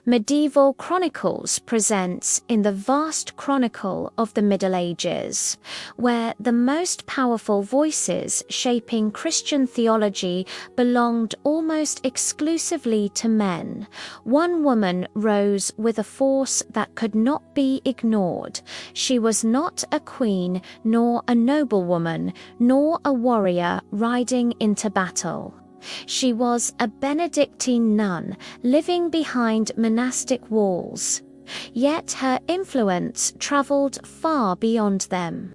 medieval Chronicles presents in the vast chronicle of the Middle Ages, where the most powerful voices shaping Christian theology belonged almost exclusively to men. One woman rose with a force that could not be ignored. She was not a queen, nor a noblewoman, nor a warrior riding into battle. She was a Benedictine nun living behind monastic walls. Yet her influence traveled far beyond them.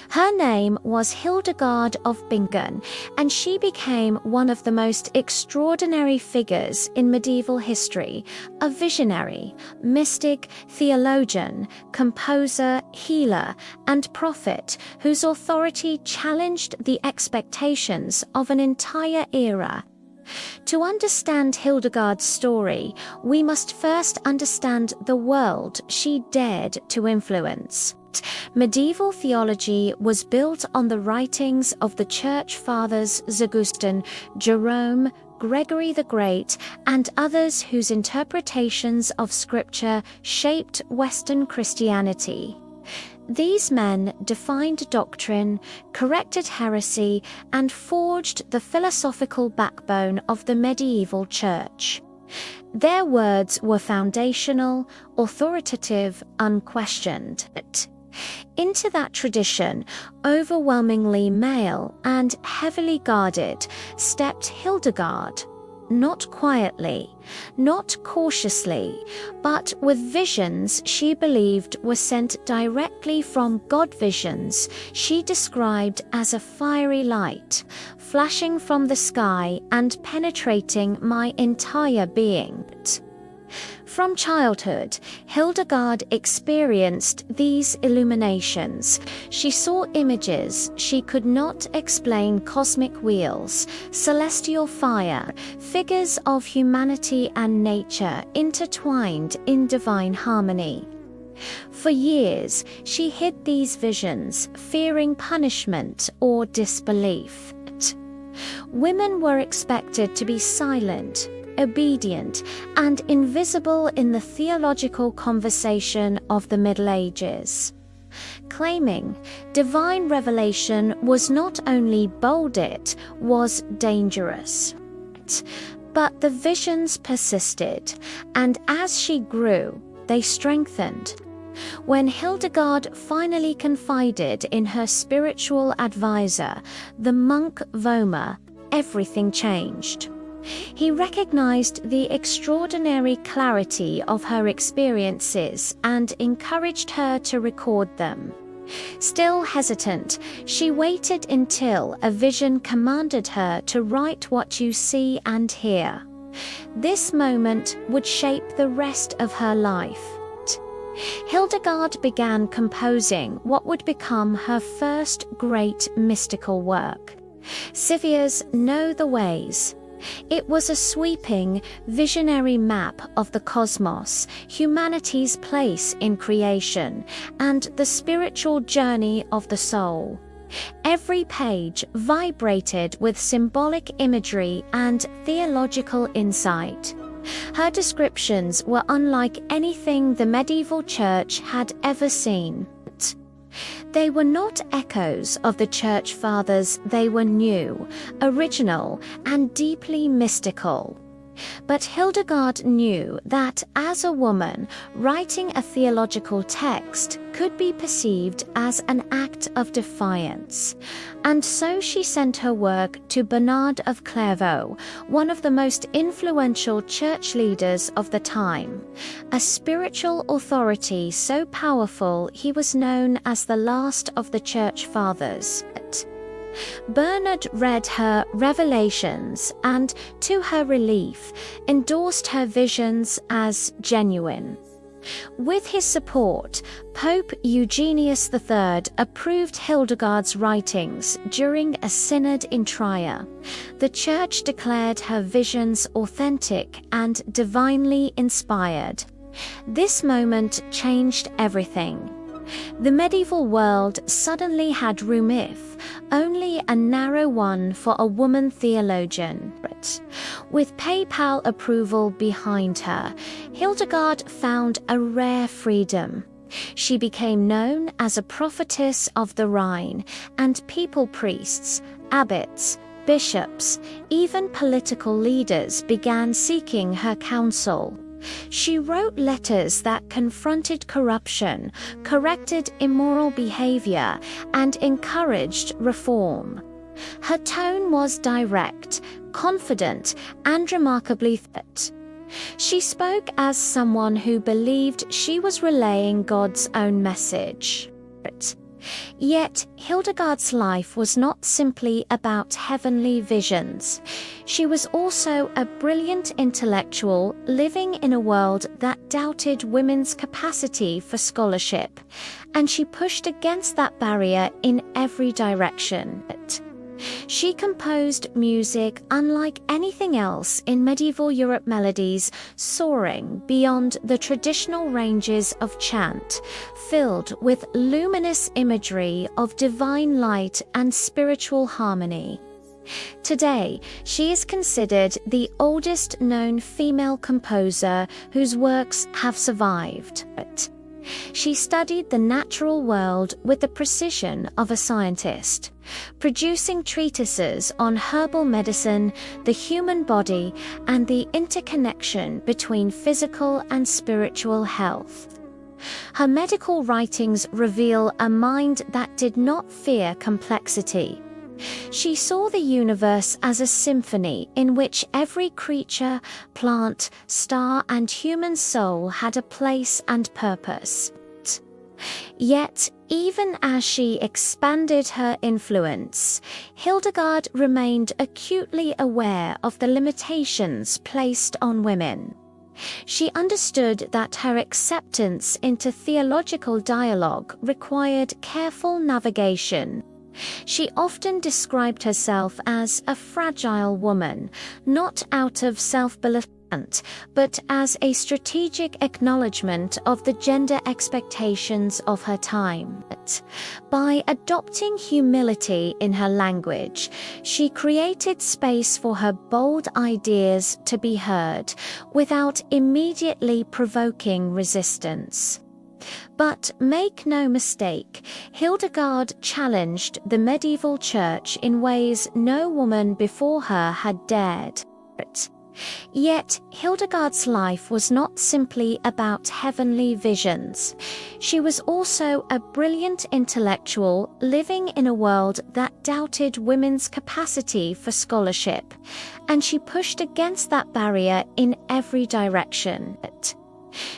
Her name was Hildegard of Bingen, and she became one of the most extraordinary figures in medieval history, a visionary, mystic, theologian, composer, healer, and prophet whose authority challenged the expectations of an entire era. To understand Hildegard's story, we must first understand the world she dared to influence. Medieval theology was built on the writings of the Church Fathers Augustine, Jerome, Gregory the Great, and others whose interpretations of Scripture shaped Western Christianity. These men defined doctrine, corrected heresy, and forged the philosophical backbone of the medieval church. Their words were foundational, authoritative, unquestioned. Into that tradition, overwhelmingly male and heavily guarded, stepped Hildegard, not quietly, not cautiously, but with visions she believed were sent directly from God, visions she described as a fiery light, flashing from the sky and penetrating my entire being. From childhood, Hildegard experienced these illuminations. She saw images she could not explain: cosmic wheels, celestial fire, figures of humanity and nature intertwined in divine harmony. For years, she hid these visions, fearing punishment or disbelief. Women were expected to be silent, obedient, and invisible in the theological conversation of the Middle Ages. Claiming divine revelation was not only bold, it was dangerous. But the visions persisted, and as she grew, they strengthened. When Hildegard finally confided in her spiritual advisor, the monk Vomer, everything changed. He recognized the extraordinary clarity of her experiences and encouraged her to record them. Still hesitant, she waited until a vision commanded her to write what you see and hear. This moment would shape the rest of her life. Hildegard began composing what would become her first great mystical work, Sivier's Know the Ways. It was a sweeping, visionary map of the cosmos, humanity's place in creation, and the spiritual journey of the soul. Every page vibrated with symbolic imagery and theological insight. Her descriptions were unlike anything the medieval church had ever seen. They were not echoes of the Church Fathers, they were new, original, and deeply mystical. But Hildegard knew that as a woman, writing a theological text could be perceived as an act of defiance. And so she sent her work to Bernard of Clairvaux, one of the most influential church leaders of the time, a spiritual authority so powerful he was known as the last of the Church Fathers. Bernard read her revelations and, to her relief, endorsed her visions as genuine. With his support, Pope Eugenius III approved Hildegard's writings during a synod in Trier. The Church declared her visions authentic and divinely inspired. This moment changed everything. The medieval world suddenly had room, if only a narrow one, for a woman theologian. With papal approval behind her, Hildegard found a rare freedom. She became known as a prophetess of the Rhine, and people priests, abbots, bishops, even political leaders began seeking her counsel. She wrote letters that confronted corruption, corrected immoral behavior, and encouraged reform. Her tone was direct, confident, and remarkably fit. She spoke as someone who believed she was relaying God's own message. Yet, Hildegard's life was not simply about heavenly visions. She was also a brilliant intellectual living in a world that doubted women's capacity for scholarship, and she pushed against that barrier in every direction. She composed music unlike anything else in medieval Europe, melodies soaring beyond the traditional ranges of chant, filled with luminous imagery of divine light and spiritual harmony. Today, she is considered the oldest known female composer whose works have survived. She studied the natural world with the precision of a scientist, producing treatises on herbal medicine, the human body, and the interconnection between physical and spiritual health. Her medical writings reveal a mind that did not fear complexity. She saw the universe as a symphony in which every creature, plant, star, and human soul had a place and purpose. Yet, even as she expanded her influence, Hildegard remained acutely aware of the limitations placed on women. She understood that her acceptance into theological dialogue required careful navigation. She often described herself as a fragile woman, not out of self-belief, but as a strategic acknowledgement of the gender expectations of her time. By adopting humility in her language, she created space for her bold ideas to be heard, without immediately provoking resistance. But make no mistake, Hildegard challenged the medieval church in ways no woman before her had dared. Yet, Hildegard's life was not simply about heavenly visions. She was also a brilliant intellectual living in a world that doubted women's capacity for scholarship, and she pushed against that barrier in every direction.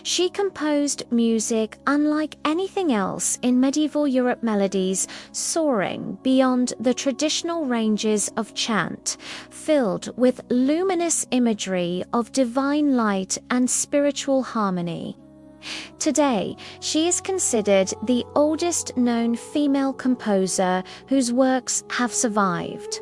She composed music unlike anything else in medieval Europe, melodies soaring beyond the traditional ranges of chant, filled with luminous imagery of divine light and spiritual harmony. Today, she is considered the oldest known female composer whose works have survived.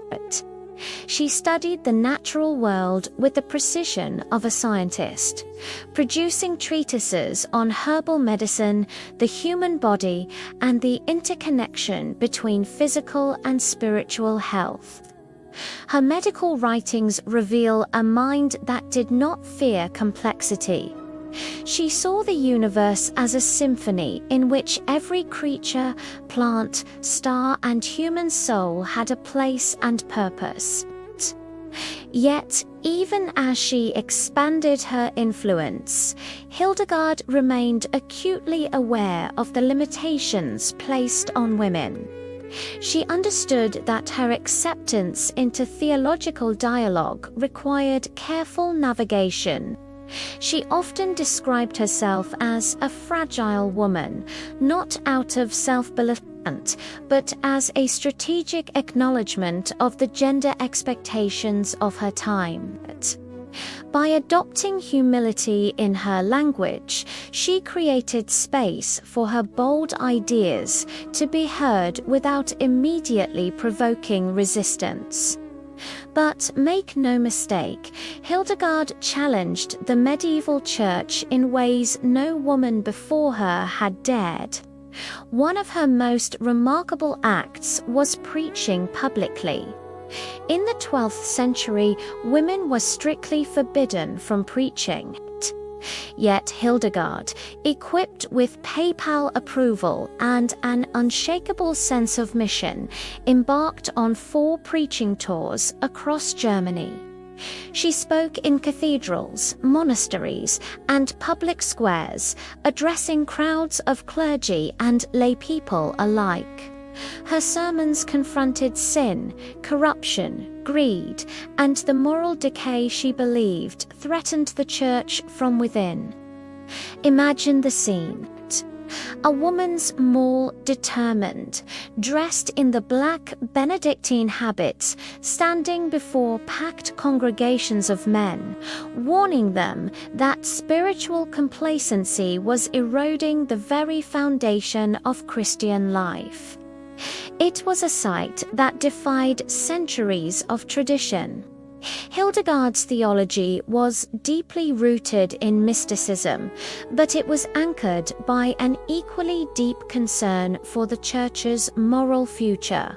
She studied the natural world with the precision of a scientist, producing treatises on herbal medicine, the human body, and the interconnection between physical and spiritual health. Her medical writings reveal a mind that did not fear complexity. She saw the universe as a symphony in which every creature, plant, star, and human soul had a place and purpose. Yet, even as she expanded her influence, Hildegard remained acutely aware of the limitations placed on women. She understood that her acceptance into theological dialogue required careful navigation. She often described herself as a fragile woman, not out of self-belief, but as a strategic acknowledgement of the gender expectations of her time. By adopting humility in her language, she created space for her bold ideas to be heard without immediately provoking resistance. But make no mistake, Hildegard challenged the medieval church in ways no woman before her had dared. One of her most remarkable acts was preaching publicly. In the 12th century, women were strictly forbidden from preaching. Yet Hildegard, equipped with papal approval and an unshakable sense of mission, embarked on 4 preaching tours across Germany. She spoke in cathedrals, monasteries, and public squares, addressing crowds of clergy and lay people alike. Her sermons confronted sin, corruption, greed, and the moral decay she believed threatened the church from within. Imagine the scene. A woman's more determined, dressed in the black Benedictine habits, standing before packed congregations of men, warning them that spiritual complacency was eroding the very foundation of Christian life. It was a sight that defied centuries of tradition. Hildegard's theology was deeply rooted in mysticism, but it was anchored by an equally deep concern for the Church's moral future.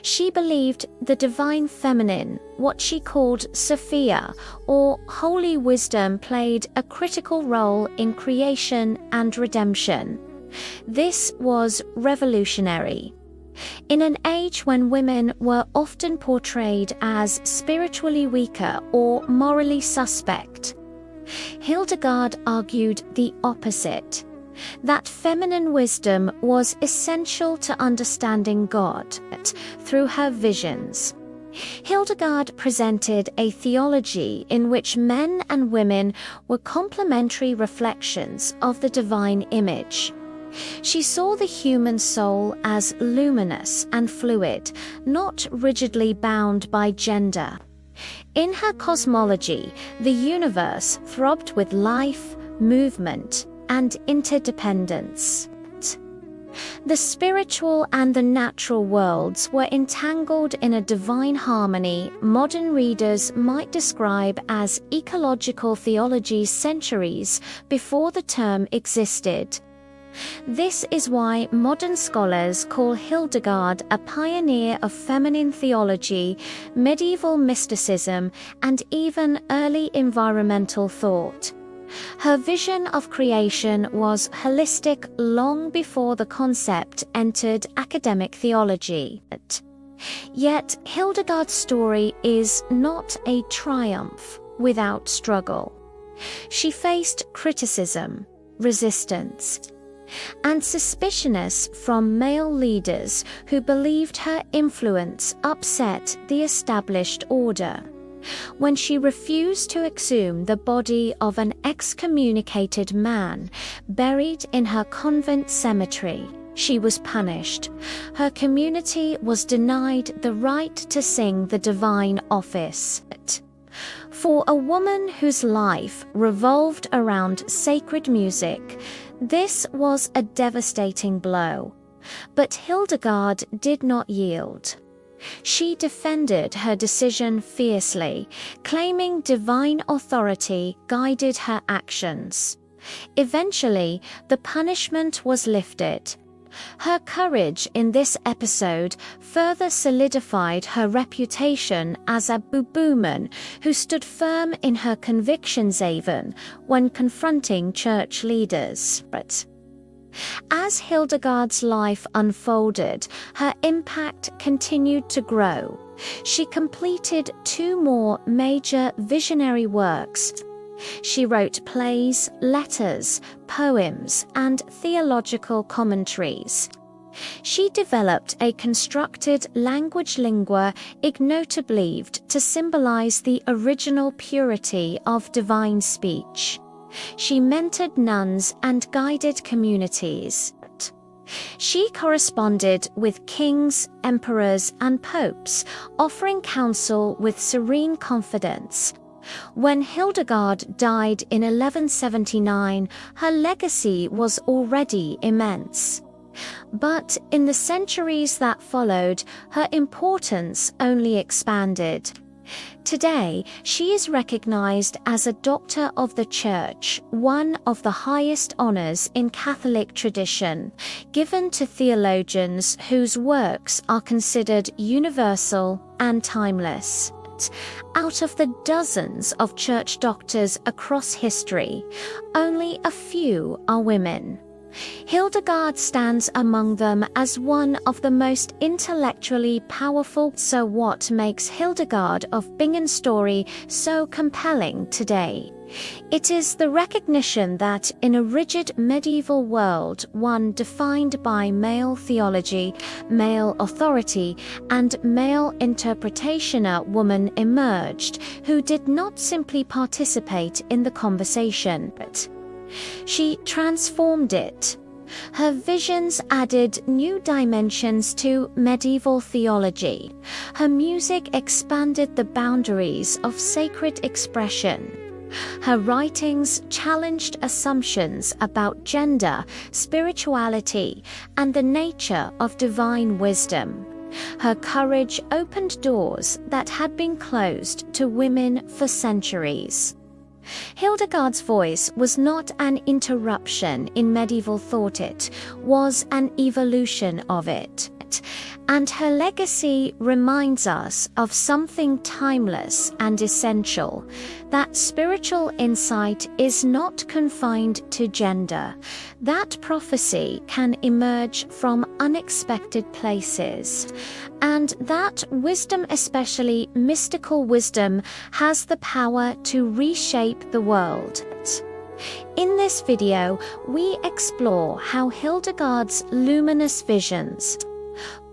She believed the divine feminine, what she called Sophia, or holy wisdom, played a critical role in creation and redemption. This was revolutionary. In an age when women were often portrayed as spiritually weaker or morally suspect, Hildegard argued the opposite, that feminine wisdom was essential to understanding God through her visions. Hildegard presented a theology in which men and women were complementary reflections of the divine image. She saw the human soul as luminous and fluid, not rigidly bound by gender. In her cosmology, the universe throbbed with life, movement, and interdependence. The spiritual and the natural worlds were entangled in a divine harmony modern readers might describe as ecological theology centuries before the term existed. This is why modern scholars call Hildegard a pioneer of feminine theology, medieval mysticism, and even early environmental thought. Her vision of creation was holistic long before the concept entered academic theology. Yet Hildegard's story is not a triumph without struggle. She faced criticism, resistance, and suspiciousness from male leaders who believed her influence upset the established order. When she refused to exhume the body of an excommunicated man buried in her convent cemetery, she was punished. Her community was denied the right to sing the divine office. For a woman whose life revolved around sacred music, this was a devastating blow. But Hildegard did not yield. She defended her decision fiercely, claiming divine authority guided her actions. Eventually, the punishment was lifted. Her courage in this episode further solidified her reputation as a woman who stood firm in her convictions even when confronting church leaders. As Hildegard's life unfolded, her impact continued to grow. She completed 2 more major visionary works. She wrote plays, letters, poems, and theological commentaries. She developed a constructed language lingua ignota believed to symbolize the original purity of divine speech. She mentored nuns and guided communities. She corresponded with kings, emperors, and popes, offering counsel with serene confidence. When Hildegard died in 1179, her legacy was already immense. But in the centuries that followed, her importance only expanded. Today, she is recognized as a Doctor of the Church, one of the highest honors in Catholic tradition, given to theologians whose works are considered universal and timeless. Out of the dozens of church doctors across history, only a few are women. Hildegard stands among them as one of the most intellectually powerful. So what makes Hildegard of Bingen's story so compelling today? It is the recognition that in a rigid medieval world, one defined by male theology, male authority, and male interpretation, a woman emerged who did not simply participate in the conversation, but she transformed it. Her visions added new dimensions to medieval theology. Her music expanded the boundaries of sacred expression. Her writings challenged assumptions about gender, spirituality, and the nature of divine wisdom. Her courage opened doors that had been closed to women for centuries. Hildegard's voice was not an interruption in medieval thought, it was an evolution of it. And her legacy reminds us of something timeless and essential, that spiritual insight is not confined to gender, that prophecy can emerge from unexpected places, and that wisdom, especially mystical wisdom, has the power to reshape the world. In this video, we explore how Hildegard's luminous visions,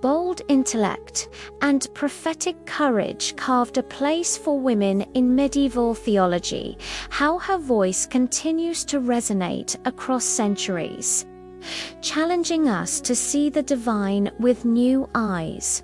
bold intellect, and prophetic courage carved a place for women in medieval theology, how her voice continues to resonate across centuries, challenging us to see the divine with new eyes.